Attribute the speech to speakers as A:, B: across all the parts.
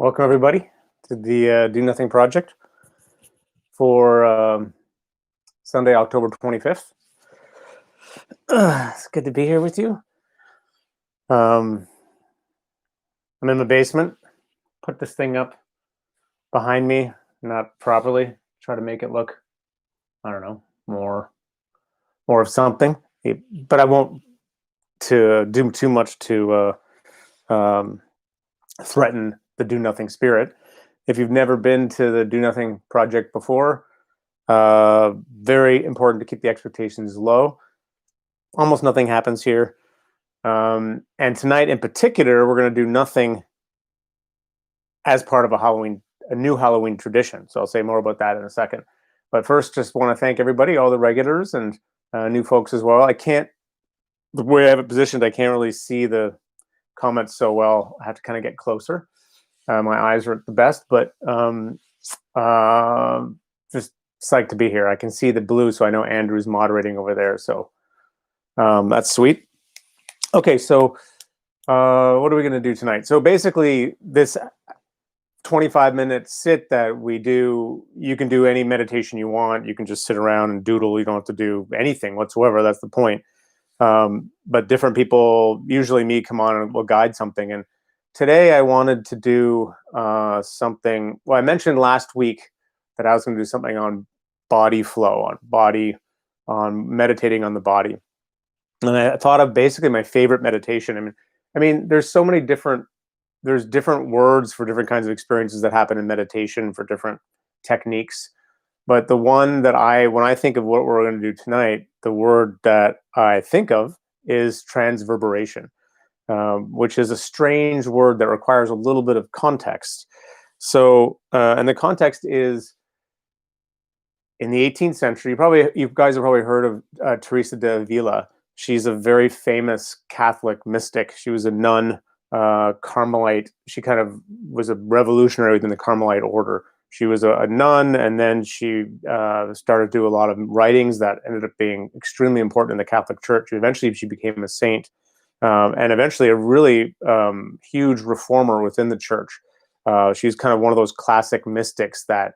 A: Welcome, everybody, to the Do Nothing Project for Sunday, October 25th. It's good to be here with you. I'm in the basement. Put this thing up behind me, not properly. Try to make it look, I don't know, more of something. But I won't do too much to threaten the Do Nothing spirit. If you've never been to the Do Nothing Project before, very important to keep the expectations low. Almost nothing happens here. And tonight in particular, we're going to do nothing as part of a new Halloween tradition. So I'll say more about that in a second. But first, just want to thank everybody, all the regulars and new folks as well. The way I have it positioned, I can't really see the comments so well. I have to kind of get closer. My eyes aren't the best, but just psyched to be here. I can see the blue, so I know Andrew's moderating over there. So that's sweet. Okay, so what are we going to do tonight? So basically, this 25-minute sit that we do, you can do any meditation you want. You can just sit around and doodle. You don't have to do anything whatsoever. That's the point. But different people, usually me, come on and will guide something. And today I wanted to do something. Well, I mentioned last week that I was going to do something on body flow, on meditating on the body. And I thought of basically my favorite meditation. I mean, there's different words for different kinds of experiences that happen in meditation for different techniques. But the one that when I think of what we're going to do tonight, the word that I think of is transverberation, which is a strange word that requires a little bit of context. So, and the context is in the 18th century. You guys have probably heard of Teresa de Ávila. She's a very famous Catholic mystic. She was a nun, Carmelite. She kind of was a revolutionary within the Carmelite order. She was a nun, and then she started to do a lot of writings that ended up being extremely important in the Catholic Church. Eventually, she became a saint, and eventually a really huge reformer within the church. She's kind of one of those classic mystics that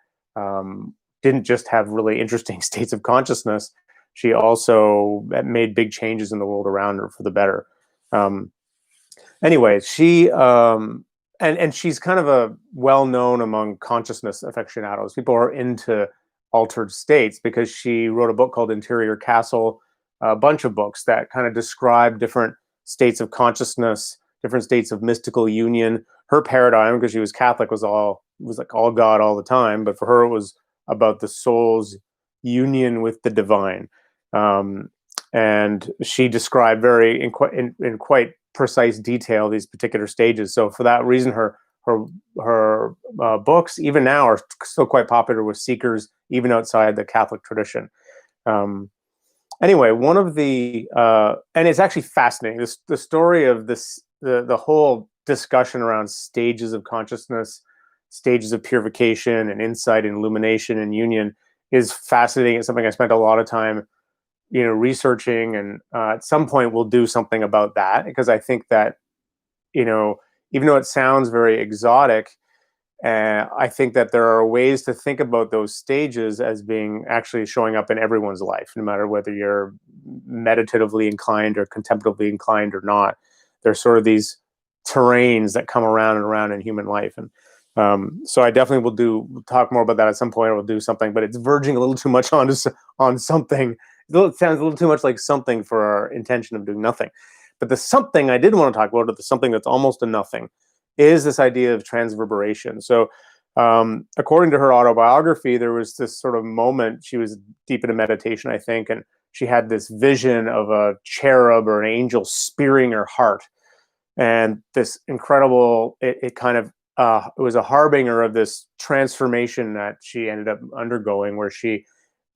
A: didn't just have really interesting states of consciousness. She also made big changes in the world around her for the better. Anyway, she and she's kind of a well-known among consciousness aficionados. People are into altered states because she wrote a book called Interior Castle, a bunch of books that kind of describe different states of consciousness, different states of mystical union. Her paradigm, because she was Catholic, was like all God all the time, but for her it was about the soul's union with the divine. And she described in quite precise detail these particular stages. So for that reason, her books, even now, are still quite popular with seekers, even outside the Catholic tradition. Anyway, one of the and it's actually fascinating. The story of the whole discussion around stages of consciousness, stages of purification and insight and illumination and union is fascinating. It's something I spent a lot of time researching, and at some point we'll do something about that, because I think that, even though it sounds very exotic, I think that there are ways to think about those stages as being actually showing up in everyone's life, no matter whether you're meditatively inclined or contemplatively inclined or not. There's sort of these terrains that come around and around in human life. And so I definitely we'll talk more about that at some point, or we'll do something, but it's verging a little too much on something. It sounds a little too much like something for our intention of doing nothing. But the something I did want to talk about, or the something that's almost a nothing, is this idea of transverberation. So according to her autobiography, there was this sort of moment, she was deep into meditation, I think, and she had this vision of a cherub or an angel spearing her heart. And this incredible, it was a harbinger of this transformation that she ended up undergoing, where she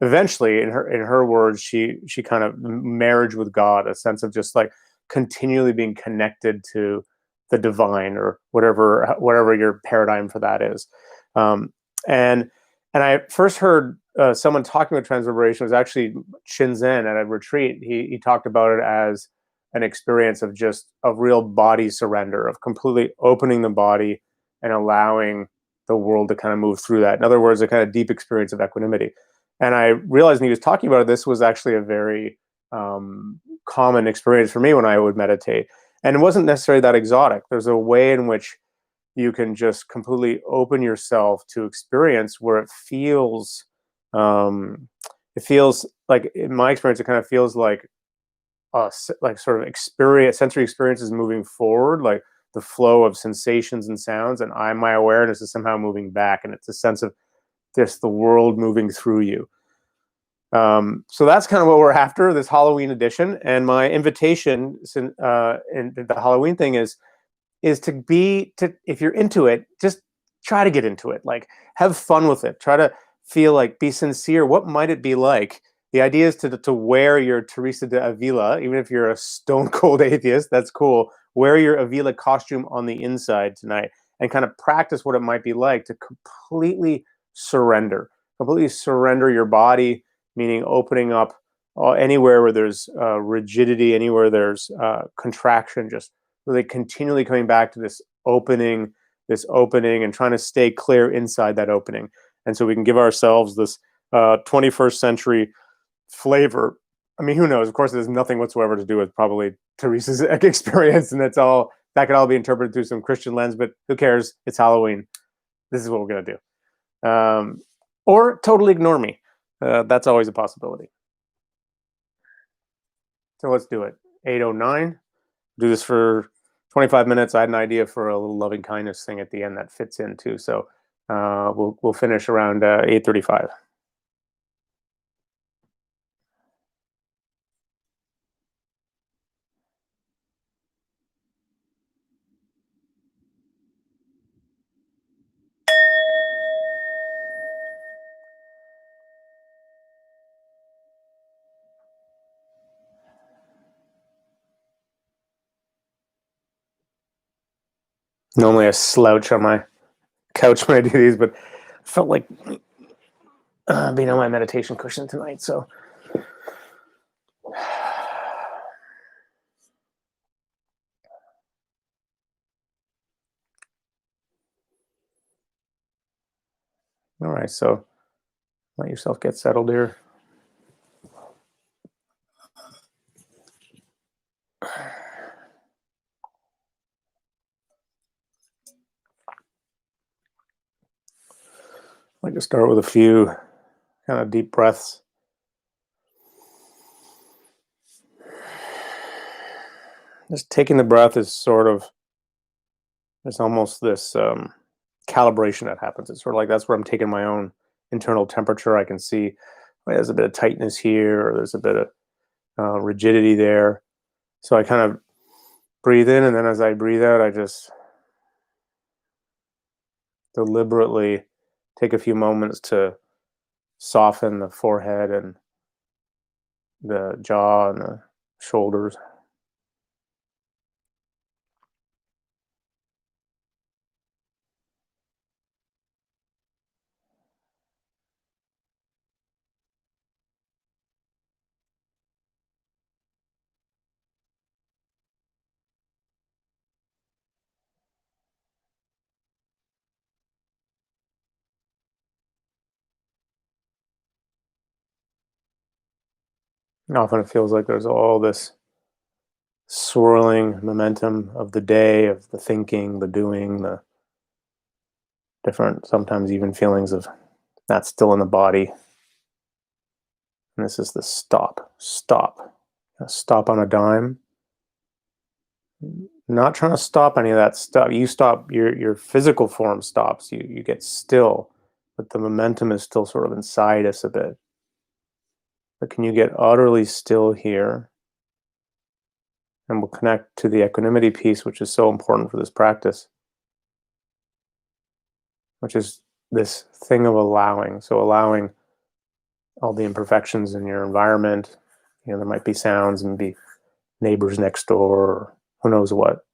A: eventually, in her words, she kind of marriage with God, a sense of just like continually being connected to the divine, or whatever your paradigm for that is. And I first heard someone talking about transverberation was actually Shinzen at a retreat. He talked about it as an experience of real body surrender, of completely opening the body and allowing the world to kind of move through that. In other words, a kind of deep experience of equanimity. And I realized when he was talking about it, this was actually a very common experience for me when I would meditate. And it wasn't necessarily that exotic. There's a way in which you can just completely open yourself to experience where it feels like, in my experience, it kind of feels like like sort of sensory experiences moving forward, like the flow of sensations and sounds, and my awareness is somehow moving back, and it's a sense of just the world moving through you. So that's kind of what we're after this Halloween edition, and my invitation in the Halloween thing is to if you're into it, just try to get into it. Like, have fun with it. Try to feel like, be sincere. What might it be like? The idea is to wear your Teresa de Avila, even if you're a stone cold atheist. That's cool. Wear your Avila costume on the inside tonight, and kind of practice what it might be like to completely completely surrender your body, meaning opening up anywhere where there's rigidity, anywhere there's contraction, just really continually coming back to this opening, and trying to stay clear inside that opening. And so we can give ourselves this 21st century flavor. I mean, who knows? Of course, there's nothing whatsoever to do with probably Teresa's experience, and that could all be interpreted through some Christian lens. But who cares? It's Halloween. This is what we're gonna do, or totally ignore me. That's always a possibility. So let's do it. 8:09. Do this for 25 minutes. I had an idea for a little loving kindness thing at the end that fits in too. So we'll finish around 8:35. Normally I slouch on my couch when I do these, but I felt like being on my meditation cushion tonight. So all right, so let yourself get settled here. I'd like to start with a few kind of deep breaths. Just taking the breath is there's almost this calibration that happens. It's sort of like that's where I'm taking my own internal temperature. I can see there's a bit of tightness here, or there's a bit of rigidity there. So I kind of breathe in, and then as I breathe out, I just deliberately take a few moments to soften the forehead and the jaw and the shoulders. And often it feels like there's all this swirling momentum of the day, of the thinking, the doing, the different, sometimes even feelings of not still in the body. And this is the stop on a dime. Not trying to stop any of that stuff. You stop, your physical form stops. You get still, but the momentum is still sort of inside us a bit. But can you get utterly still here? And we'll connect to the equanimity piece, which is so important for this practice, which is this thing of allowing. So allowing all the imperfections in your environment. You know, there might be sounds and be neighbors next door, or who knows what.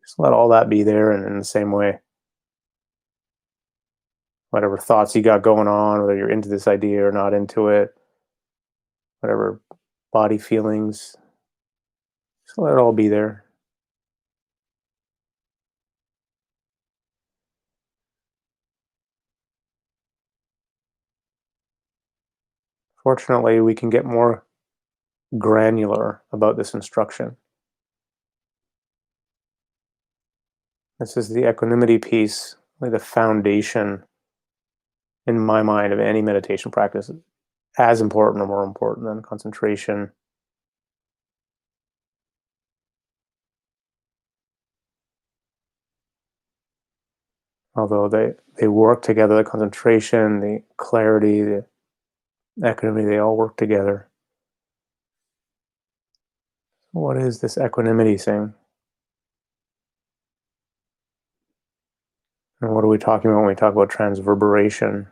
A: Just let all that be there, and in the same way, whatever thoughts you got going on, whether you're into this idea or not into it, whatever body feelings, just let it all be there. Fortunately, we can get more granular about this instruction. This is the equanimity piece, like the foundation in my mind of any meditation practice, as important or more important than concentration. Although they work together, the concentration, the clarity, the equanimity, they all work together. What is this equanimity thing? And what are we talking about when we talk about transverberation?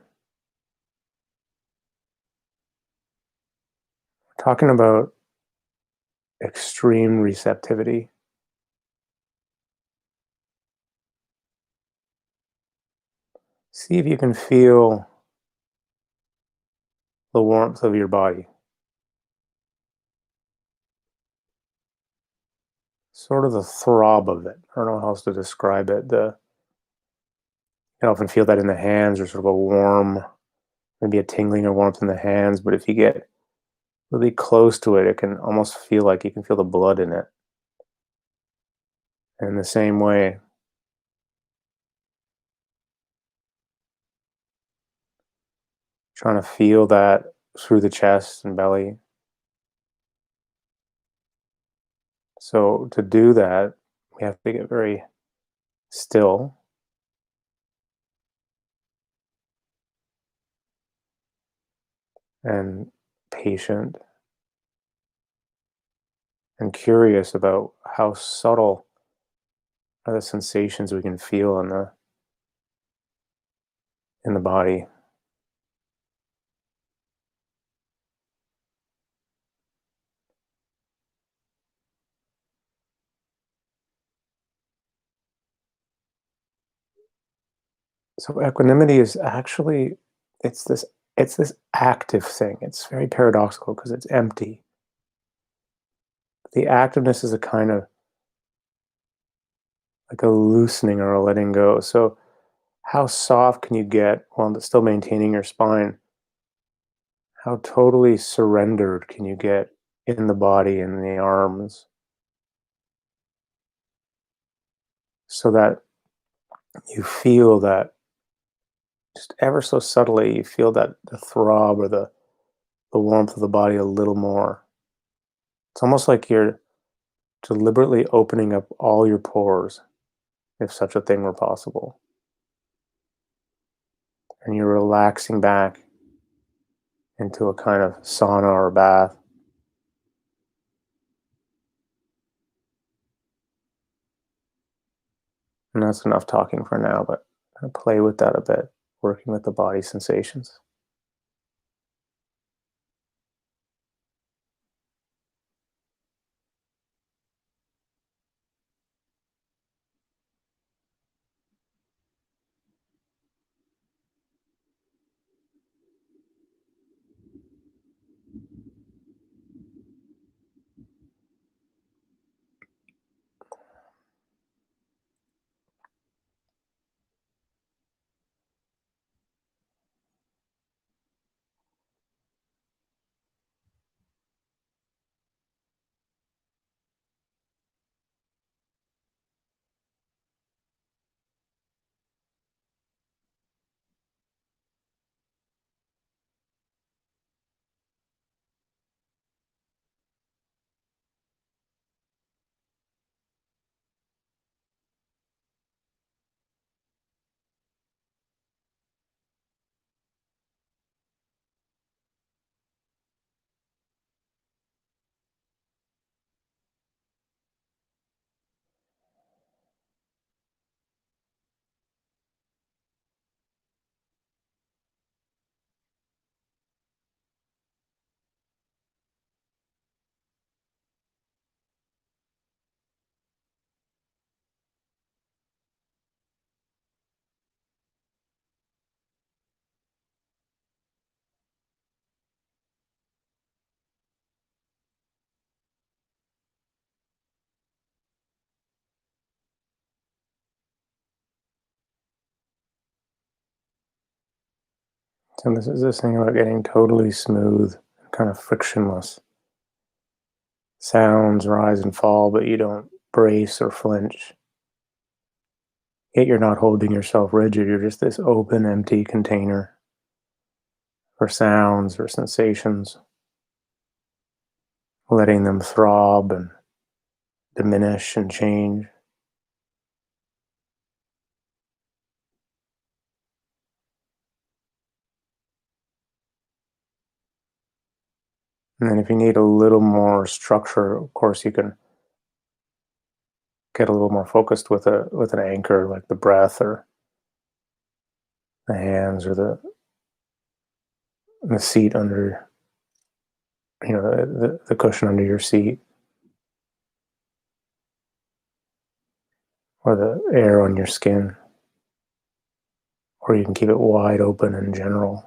A: We're talking about extreme receptivity. See if you can feel the warmth of your body. Sort of the throb of it. I don't know how else to describe it. You often feel that in the hands, or sort of a warm, maybe a tingling or warmth in the hands. But if you get really close to it, it can almost feel like you can feel the blood in it. And in the same way, trying to feel that through the chest and belly. So to do that, we have to get very still and patient and curious about how subtle are the sensations we can feel in the body. So equanimity is actually it's this it's this active thing. It's very paradoxical because it's empty. The activeness is a kind of like a loosening or a letting go. So how soft can you get while still maintaining your spine? How totally surrendered can you get in the body and the arms so that you feel that just ever so subtly, you feel that the throb or the warmth of the body a little more. It's almost like you're deliberately opening up all your pores, if such a thing were possible. And you're relaxing back into a kind of sauna or bath. And that's enough talking for now, but play with that a bit, working with the body sensations. So this is this thing about getting totally smooth, kind of frictionless. Sounds rise and fall, but you don't brace or flinch. Yet you're not holding yourself rigid. You're just this open, empty container for sounds or sensations, letting them throb and diminish and change. And then if you need a little more structure, of course, you can get a little more focused with an anchor like the breath or the hands or the seat under, the cushion under your seat, or the air on your skin, or you can keep it wide open in general.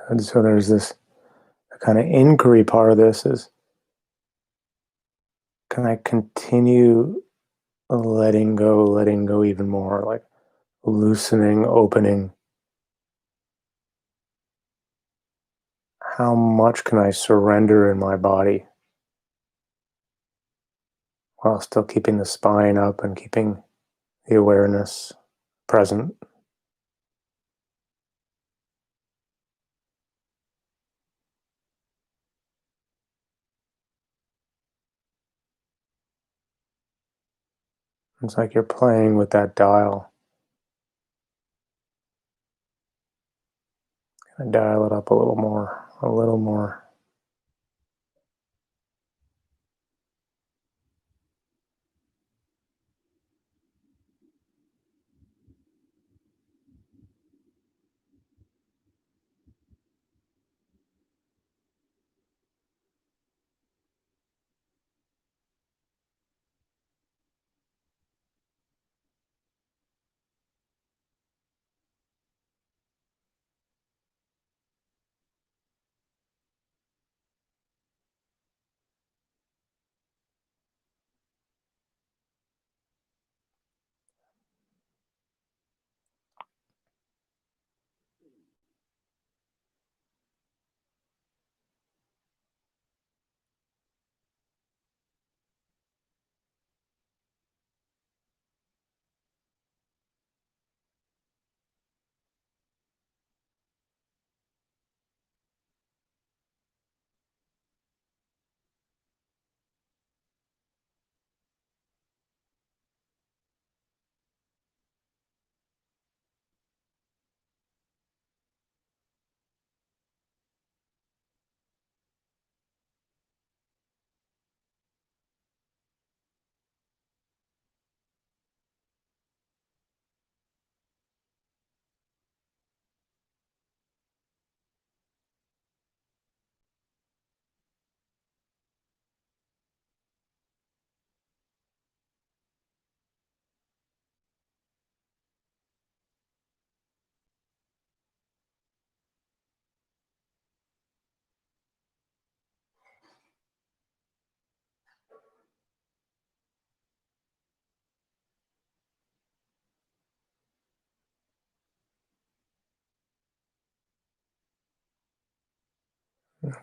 A: And so there's this kind of inquiry part of this is, can I continue letting go even more, like loosening, opening? How much can I surrender in my body while still keeping the spine up and keeping the awareness present? It's like you're playing with that dial and dial it up a little more, a little more.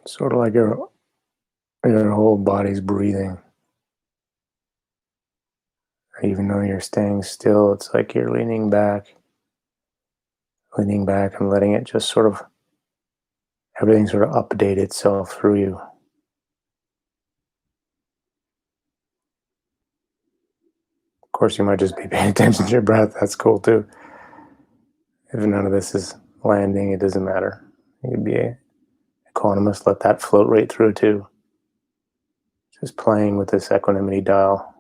A: Sort of like your whole body's breathing. Even though you're staying still, it's like you're leaning back and letting it just sort of, everything sort of update itself through you. Of course, you might just be paying attention to your breath. That's cool too. If none of this is landing, it doesn't matter. You could be a equanimous, let that float right through too. Just playing with this equanimity dial,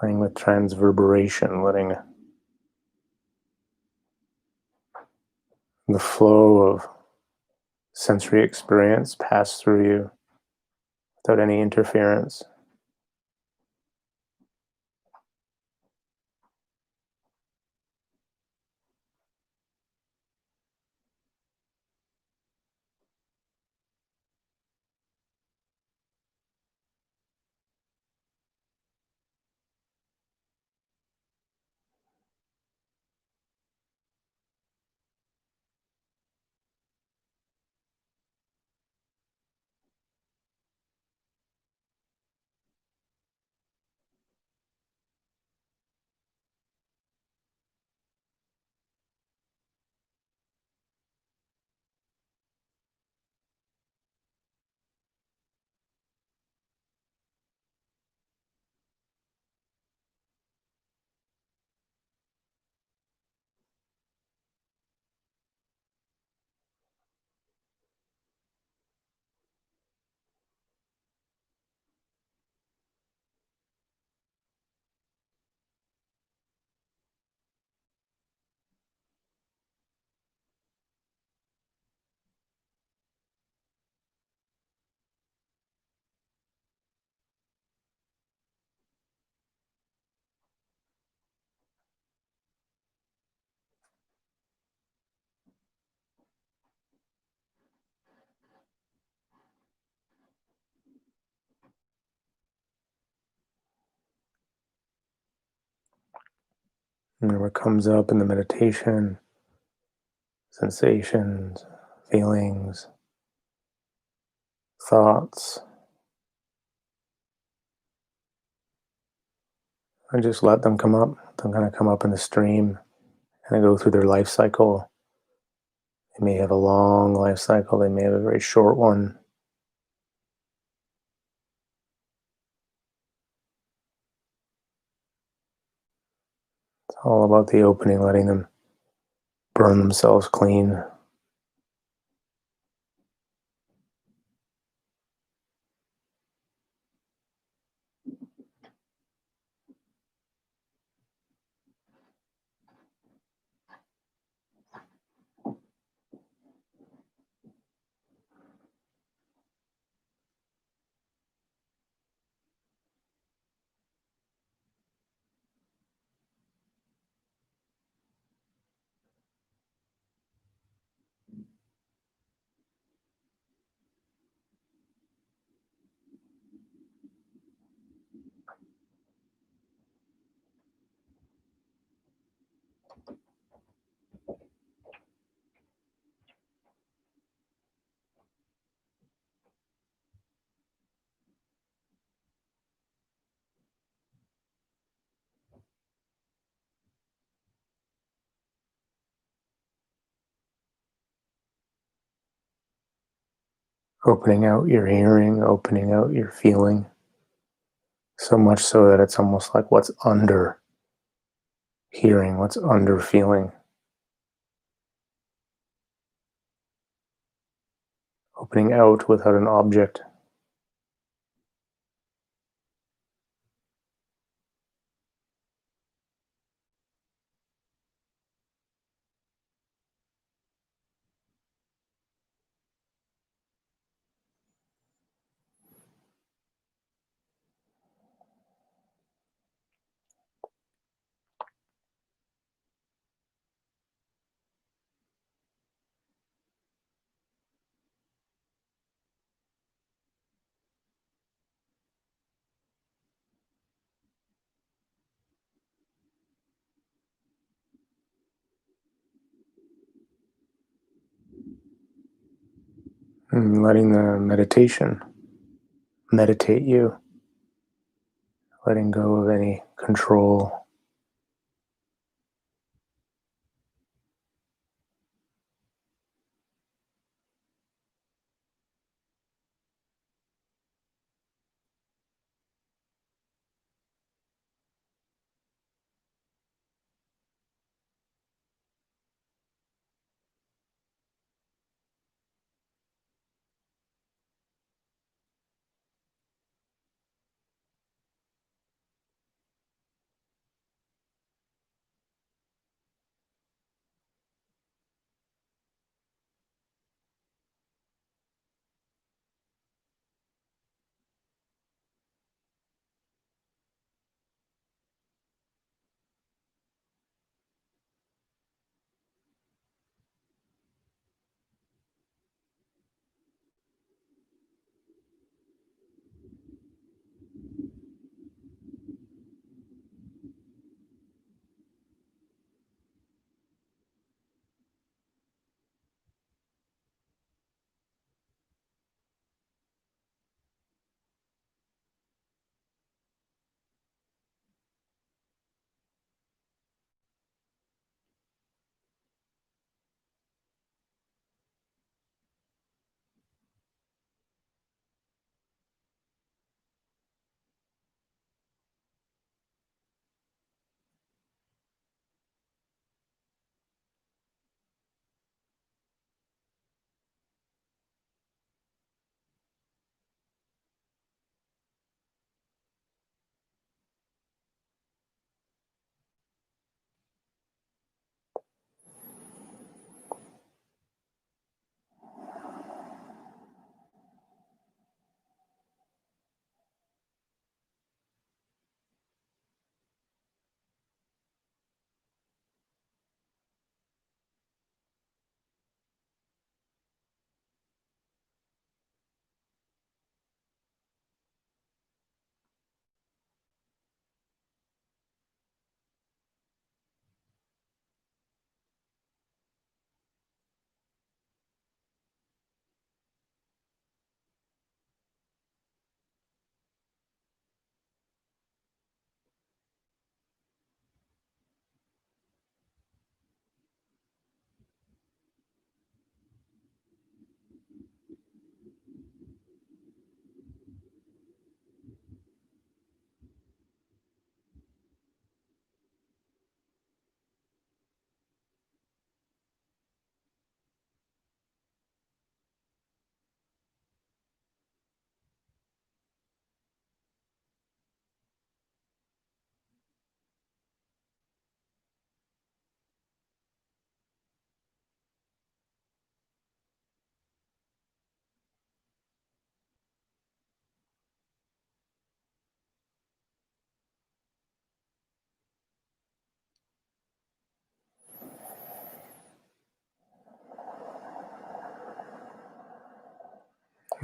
A: playing with transverberation, letting the flow of sensory experience pass through you without any interference. And what comes up in the meditation, sensations, feelings, thoughts, and just let them come up. They're going to come up in the stream and go through their life cycle. They may have a long life cycle, they may have a very short one. It's all about the opening, letting them burn themselves clean. Opening out your hearing, opening out your feeling, so much so that it's almost like what's under hearing, what's under feeling. Opening out without an object. And letting the meditation meditate you, letting go of any control.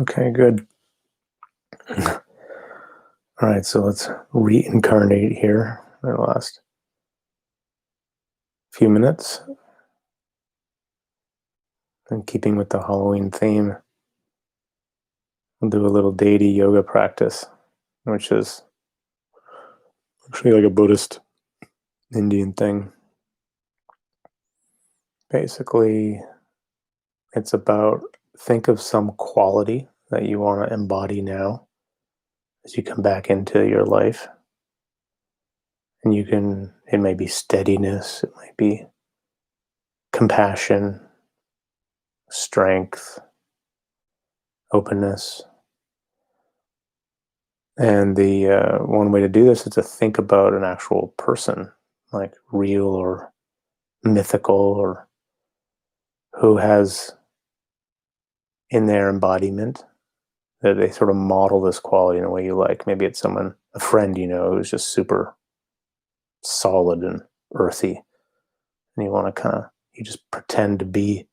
A: Okay, good. All right, so let's reincarnate here in the last few minutes. And keeping with the Halloween theme, we'll do a little deity yoga practice, which is actually like a Buddhist Indian thing. Basically, it's about think of some quality that you want to embody now as you come back into your life. And it may be steadiness, it might be compassion, strength, openness. And the one way to do this is to think about an actual person, like real or mythical, or who has in their embodiment that they sort of model this quality in a way you like. Maybe it's someone, a friend you know, who's just super solid and earthy, and you just pretend to be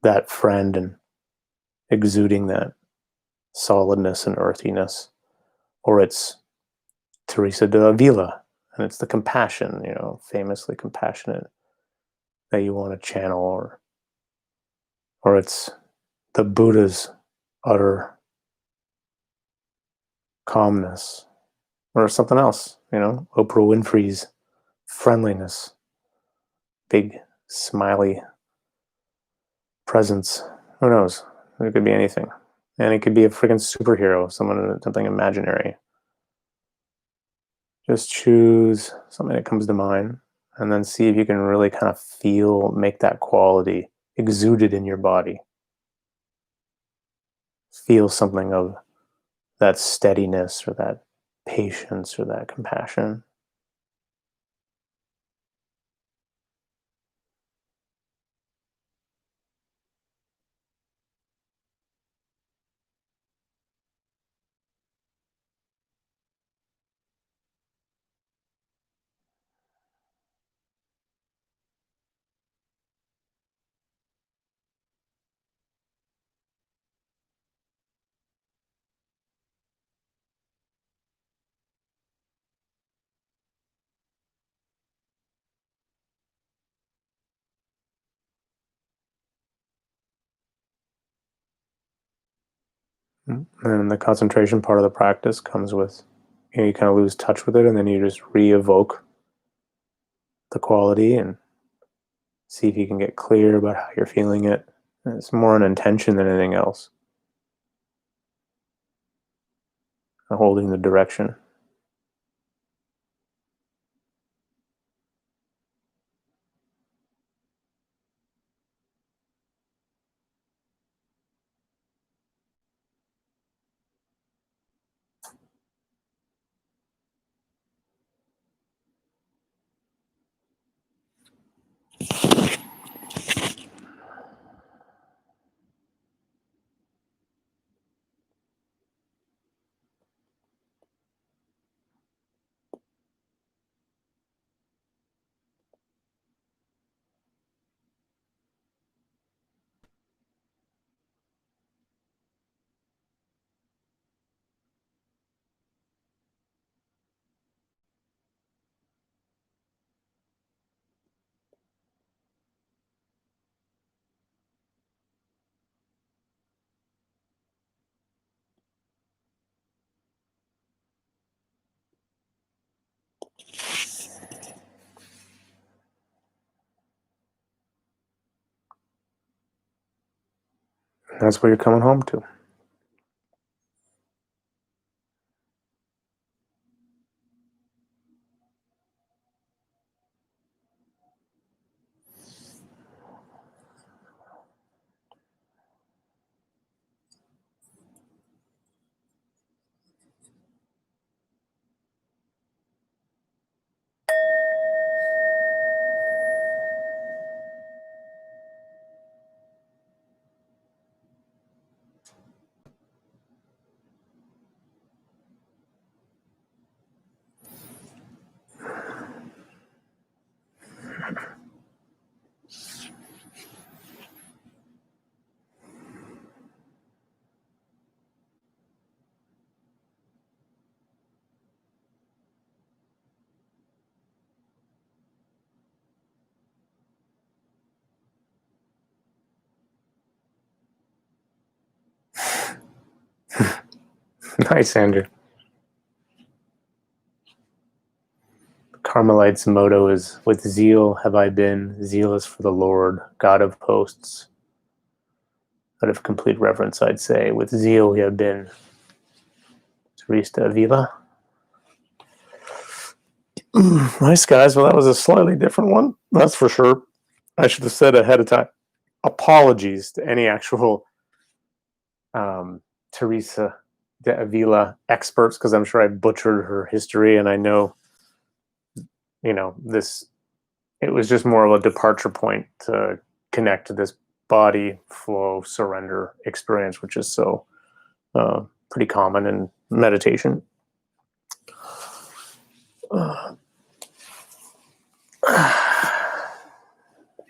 A: that friend and exuding that solidness and earthiness. Or it's Teresa de Ávila, and it's the compassion, famously compassionate that you want to channel, or it's the Buddha's utter calmness, or something else, Oprah Winfrey's friendliness, big, smiley presence. Who knows? It could be anything. And it could be a freaking superhero, something imaginary. Just choose something that comes to mind and then see if you can really kind of make that quality exuded in your body. Feel something of that steadiness or that patience or that compassion. And the concentration part of the practice comes with, you kind of lose touch with it, and then you just re-evoke the quality and see if you can get clear about how you're feeling it. And it's more an intention than anything else. Holding the direction. That's what you're coming home to. Nice, Andrew. Carmelite's motto is, "With zeal have I been zealous for the Lord, God of hosts." Out of complete reverence, I'd say, with zeal we have been Teresa de Ávila. Nice, guys. Well, that was a slightly different one, that's for sure. I should have said ahead of time, apologies to any actual Teresa de Ávila experts, because I'm sure I butchered her history, and I know, this, it was just more of a departure point to connect to this body flow surrender experience, which is so pretty common in meditation.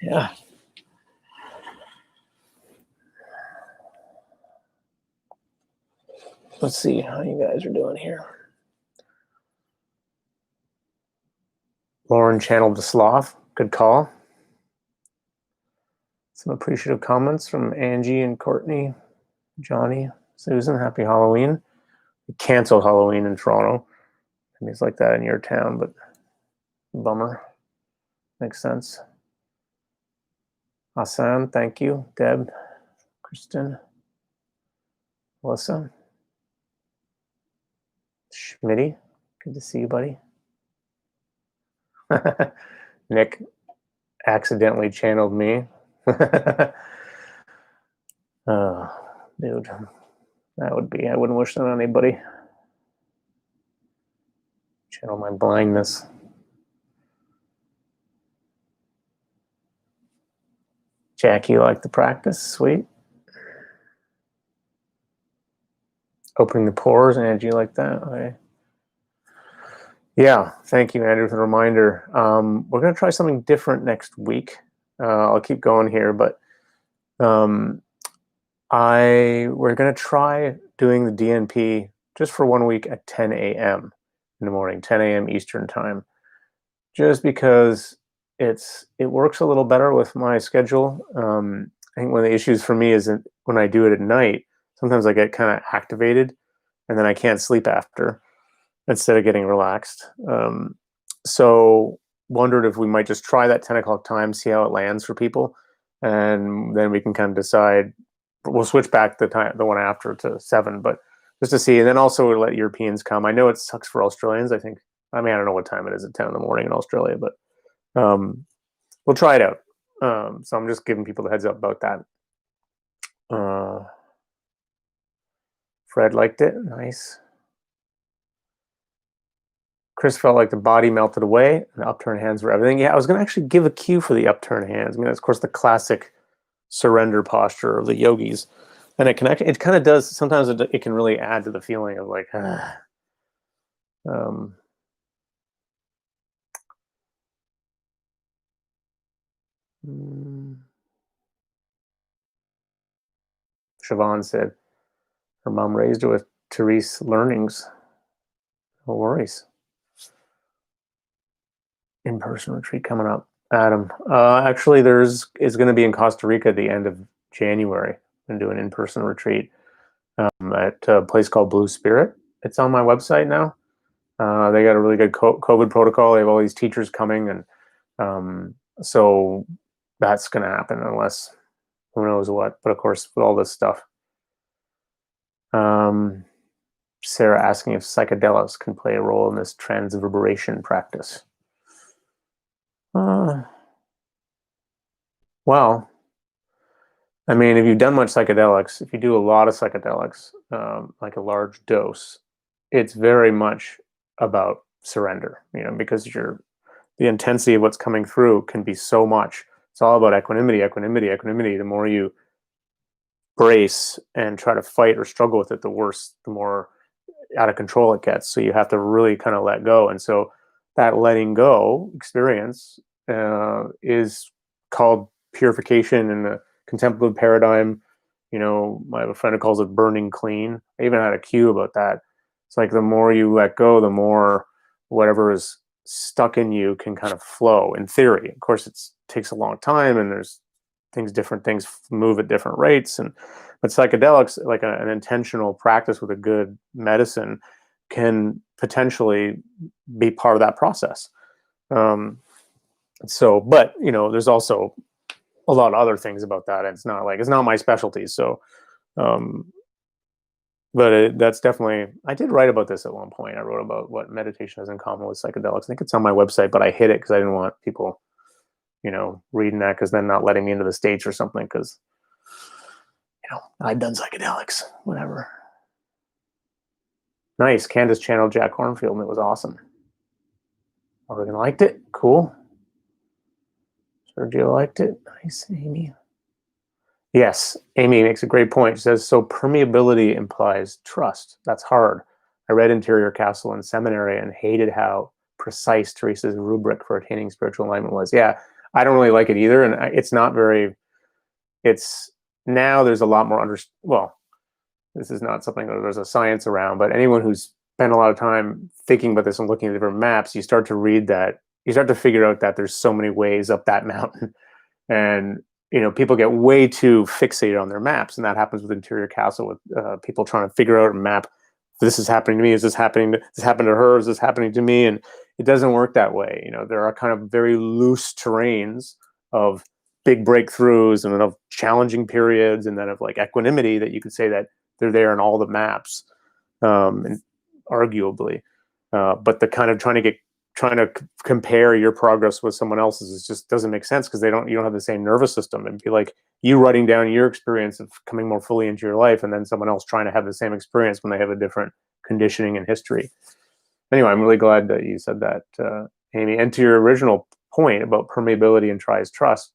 A: Yeah. Let's see how you guys are doing here. Lauren channeled the sloth. Good call. Some appreciative comments from Angie and Courtney, Johnny. Susan, happy Halloween. We canceled Halloween in Toronto. I mean, it's like that in your town, but bummer. Makes sense. Hassan, thank you. Deb, Kristen, Melissa, Schmitty, good to see you, buddy. Nick accidentally channeled me. Dude, that would be, I wouldn't wish that on anybody. Channel my blindness. Jack, you like the practice? Sweet. Opening the pores, and you like that? Okay. Yeah, thank you, Andrew, for the reminder. We're going to try something different next week. I'll keep going here, but we're going to try doing the DNP just for 1 week at 10 a.m. in the morning, 10 a.m. Eastern time, just because it works a little better with my schedule. I think one of the issues for me is that when I do it at night, sometimes I get kind of activated and then I can't sleep after instead of getting relaxed. So wondered if we might just try that 10 o'clock time, see how it lands for people. And then we can kind of decide. We'll switch back the one after to 7, but just to see. And then also we'll let Europeans come. I know it sucks for Australians. I don't know what time it is at 10 in the morning in Australia, but we'll try it out. So I'm just giving people the heads up about that. Fred liked it. Nice. Chris felt like the body melted away and the upturned hands were everything. Yeah, I was going to actually give a cue for the upturned hands. I mean, that's, of course, the classic surrender posture of the yogis. And it kind of does, sometimes it can really add to the feeling of like, Siobhan said her mom raised her with Therese learnings. No worries. In-person retreat coming up. Adam, actually, is going to be in Costa Rica at the end of January and do an in-person retreat at a place called Blue Spirit. It's on my website now. They got a really good COVID protocol. They have all these teachers coming, and so that's going to happen unless who knows what. But of course, with all this stuff. Sarah asking if psychedelics can play a role in this transverberation practice. Well, I mean, if you've done much psychedelics, if you do a lot of psychedelics, like a large dose, it's very much about surrender, because the intensity of what's coming through can be so much. It's all about equanimity, equanimity, equanimity. The more you brace and try to fight or struggle with it, the worse, the more out of control it gets. So you have to really kind of let go. And so that letting go experience is called purification in the contemplative paradigm. I have a friend who calls it burning clean. I even had a cue about that. It's like the more you let go, the more whatever is stuck in you can kind of flow, in theory. Of course, it takes a long time, and there's different things move at different rates. But psychedelics, like an intentional practice with a good medicine, can potentially be part of that process. But there's also a lot of other things about that. It's not my specialty. So, but that's definitely, I did write about this at one point. I wrote about what meditation has in common with psychedelics. I think it's on my website, but I hid it because I didn't want people, reading that, because then not letting me into the States or something, because, I've done psychedelics, whatever. Nice. Candace channeled Jack Hornfield, and it was awesome. Oregon liked it. Cool. Sergio liked it. Nice. Amy. Yes, Amy makes a great point. She says, so permeability implies trust. That's hard. I read Interior Castle in seminary and hated how precise Teresa's rubric for attaining spiritual enlightenment was. Yeah, I don't really like it either. And it's not very, now there's a lot more this is not something that there's a science around, but anyone who's spent a lot of time thinking about this and looking at different maps, you start to read that, you start to figure out that there's so many ways up that mountain. And, people get way too fixated on their maps, and that happens with Interior Castle with people trying to figure out a map. This is happening to me. Is this happening? Does this happen to her? Is this happening to me? And it doesn't work that way. There are kind of very loose terrains of big breakthroughs and then of challenging periods and then of like equanimity that you could say that they're there in all the maps, and arguably. But the kind of trying to compare your progress with someone else's is just doesn't make sense, because you don't have the same nervous system. It'd be like you writing down your experience of coming more fully into your life, and then someone else trying to have the same experience when they have a different conditioning and history. Anyway, I'm really glad that you said that, Amy. And to your original point about permeability and tries trust,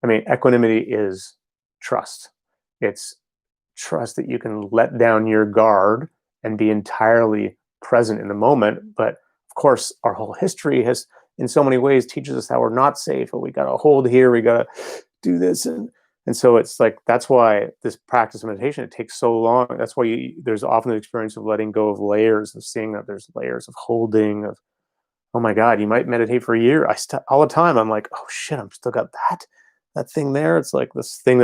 A: I mean, equanimity is trust. It's trust that you can let down your guard and be entirely present in the moment. But of course, our whole history has, in so many ways, teaches us how we're not safe. But we got to hold here. We got to do this, and so it's like that's why this practice of meditation, it takes so long. That's why there's often the experience of letting go of layers, of seeing that there's layers of holding. Of, oh my God, you might meditate for a year. All the time I'm like, oh shit, I'm still got that thing there. It's like this thing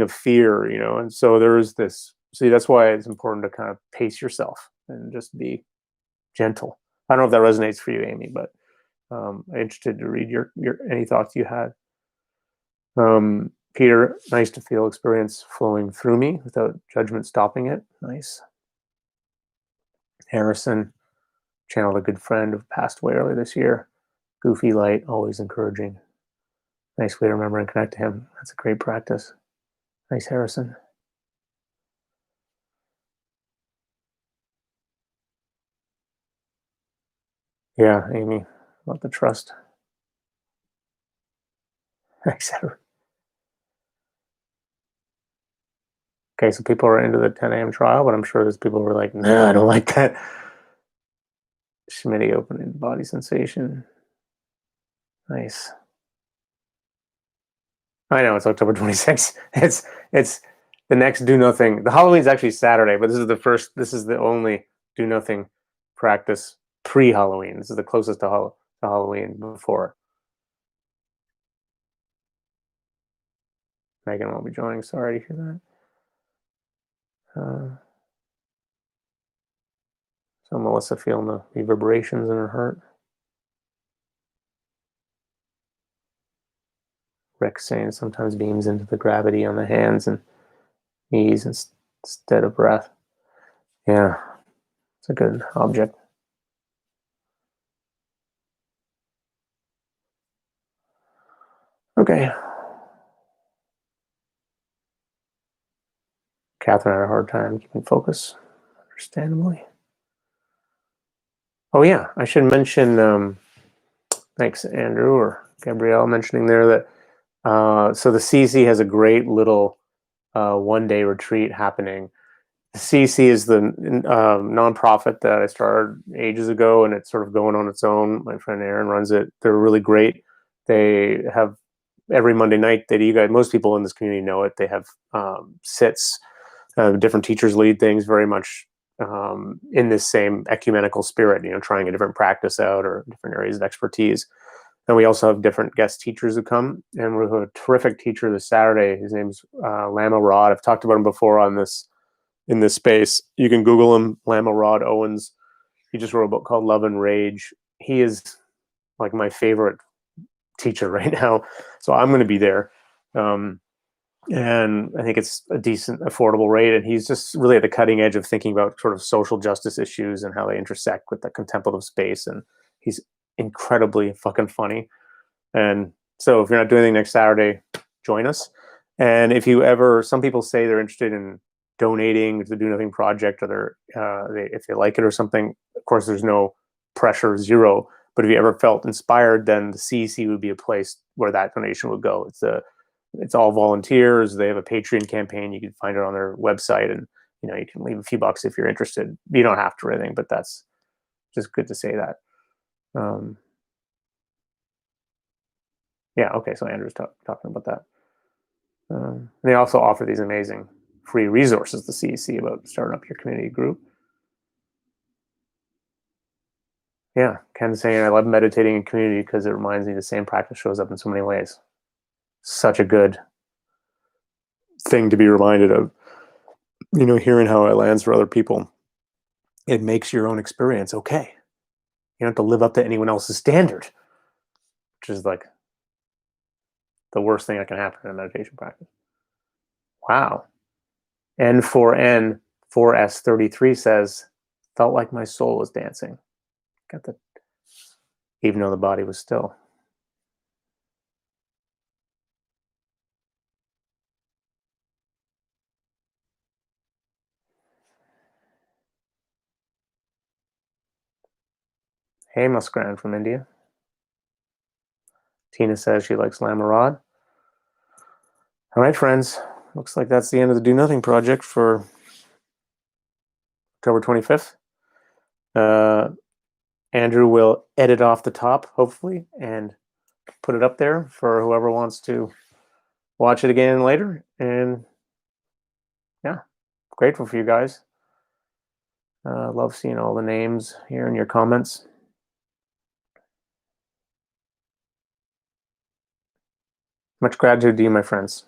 A: of fear, and so there is this. See, that's why it's important to kind of pace yourself and just be gentle. I don't know if that resonates for you, Amy, but I'm interested to read your any thoughts you had. Peter, nice to feel experience flowing through me without judgment stopping it. Nice. Harrison, channeled a good friend who passed away earlier this year. Goofy light, always encouraging. Nice way to remember and connect to him. That's a great practice. Nice, Harrison. Yeah, Amy, about the trust. Etc. Okay, so people are into the 10 a.m. trial, but I'm sure there's people who are like, no, I don't like that. Schmitty opening body sensation. Nice. I know it's October 26th. It's the next do nothing. The Halloween's actually Saturday, but this is the only do nothing practice pre-Halloween. This is the closest to Halloween before. Megan won't be joining. Sorry to hear that. So Melissa feeling the reverberations in her heart. Rick saying sometimes beams into the gravity on the hands and knees instead of breath. Yeah, it's a good object. Okay. Catherine had a hard time keeping focus, understandably. Oh yeah, I should mention, thanks Andrew or Gabrielle mentioning there that so the CC has a great little one-day retreat happening. The CC is the nonprofit that I started ages ago, and it's sort of going on its own. My friend Aaron runs it. They're really great. They have every Monday night that you guys, most people in this community know it. They have sits. Different teachers lead things, very much in this same ecumenical spirit, trying a different practice out or different areas of expertise. And we also have different guest teachers who come, and we have a terrific teacher this Saturday. His name's Lama Rod. I've talked about him before in this space. You can Google him, Lama Rod Owens. He just wrote a book called Love and Rage. He is like my favorite teacher right now. So I'm going to be there. And I think it's a decent, affordable rate. And he's just really at the cutting edge of thinking about sort of social justice issues and how they intersect with the contemplative space. And he's incredibly fucking funny. And so if you're not doing anything next Saturday, join us. And if you ever, some people say they're interested in donating to the Do Nothing Project, or if they like it or something. Of course, there's no pressure, zero. But if you ever felt inspired, then the CC would be a place where that donation would go. It's all volunteers. They have a Patreon campaign. You can find it on their website, and you can leave a few bucks if you're interested. You don't have to or anything, but that's just good to say that. Yeah, okay. So Andrew's talking about that. They also offer these amazing free resources, the CEC, about starting up your community group. Yeah, Ken saying, I love meditating in community because it reminds me the same practice shows up in so many ways. such a good thing to be reminded of. You know, hearing how it lands for other people, it makes your own experience okay. You don't have to live up to anyone else's standard, which is like the worst thing that can happen in a meditation practice. Wow. N4N 4S33 says, felt like my soul was dancing. Got the, even though the body was still. Hey, Muskran from India. Tina says she likes Lamarad. All right, friends. Looks like that's the end of the Do Nothing project for October 25th. Andrew will edit off the top, hopefully, and put it up there for whoever wants to watch it again later. And yeah, grateful for you guys. Love seeing all the names here in your comments. Much gratitude to you, my friends.